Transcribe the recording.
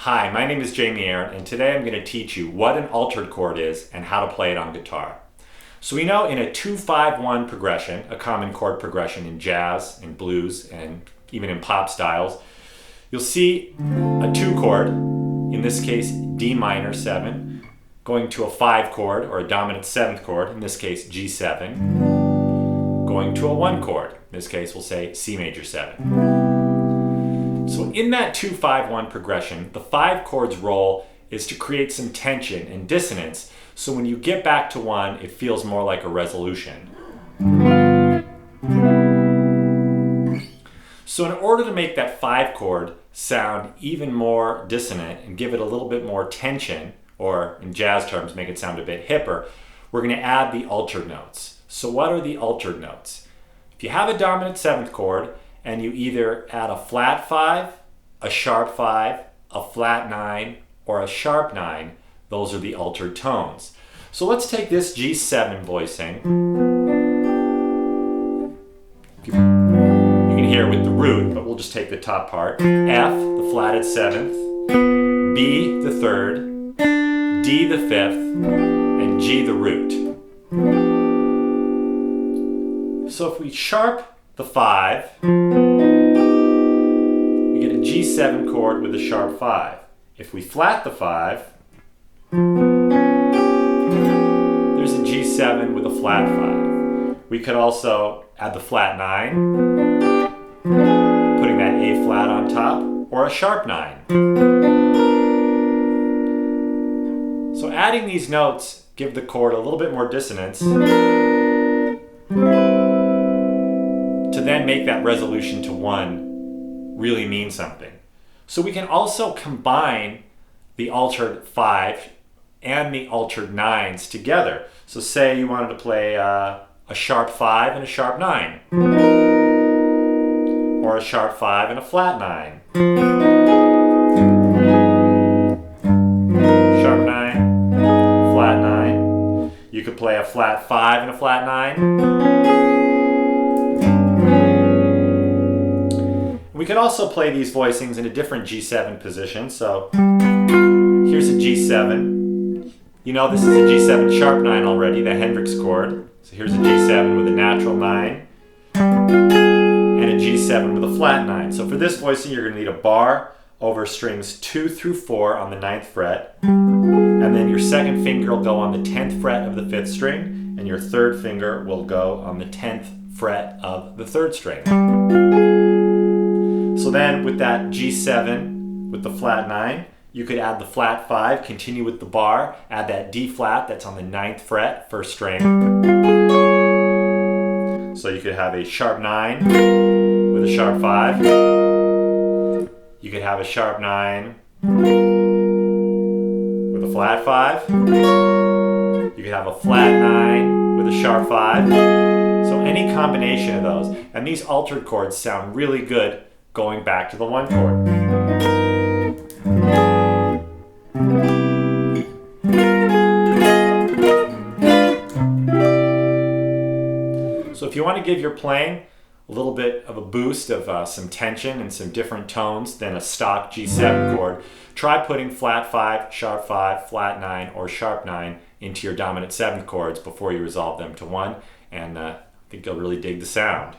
Hi, my name is Jamie Aaron, and today I'm going to teach you what an altered chord is and how to play it on guitar. So we know in a 2-5-1 progression, a common chord progression in jazz, in blues, and even in pop styles, you'll see a 2 chord, in this case D minor 7, going to a 5 chord or a dominant 7th chord, in this case G7, going to a 1 chord, in this case we'll say C major 7. So in that 2-5-1 progression, the 5 chord's role is to create some tension and dissonance, so when you get back to 1, it feels more like a resolution. So in order to make that 5 chord sound even more dissonant and give it a little bit more tension, or in jazz terms, make it sound a bit hipper, we're going to add the altered notes. So what are the altered notes? If you have a dominant 7th chord, and you either add a flat 5, a sharp 5, a flat 9, or a sharp 9, those are the altered tones. So let's take this G7 voicing. You can hear it with the root, but we'll just take the top part. F, the flatted 7th, B, the 3rd, D, the 5th, and G, the root. So if we sharp the 5, we get a G7 chord with a sharp 5. If we flat the 5, there's a G7 with a flat 5. We could also add the flat 9, putting that A flat on top, or a sharp 9. So adding these notes give the chord a little bit more dissonance to then make that resolution to 1 really mean something. So we can also combine the altered 5 and the altered 9s together. So say you wanted to play a sharp 5 and a sharp 9, or a sharp 5 and a flat 9. Sharp 9, flat 9. You could play a flat 5 and a flat 9. We could also play these voicings in a different G7 position. So here's a G7. You know this is a G7 sharp 9 already, the Hendrix chord. So here's a G7 with a natural 9 and a G7 with a flat 9. So for this voicing you're going to need a bar over strings 2 through 4 on the 9th fret, and then your second finger will go on the 10th fret of the 5th string, and your third finger will go on the 10th fret of the 3rd string. So then with that G7 with the flat 9, you could add the flat 5, continue with the bar, add that D flat that's on the 9th fret, 1st string. So you could have a sharp 9 with a sharp 5. You could have a sharp 9 with a flat 5. You could have a flat 9 with a sharp 5. So any combination of those. And these altered chords sound really good going back to the 1 chord. So if you want to give your playing a little bit of a boost of some tension and some different tones than a stock G7 chord, try putting flat 5, sharp 5, flat 9, or sharp 9 into your dominant 7th chords before you resolve them to 1, and I think you'll really dig the sound.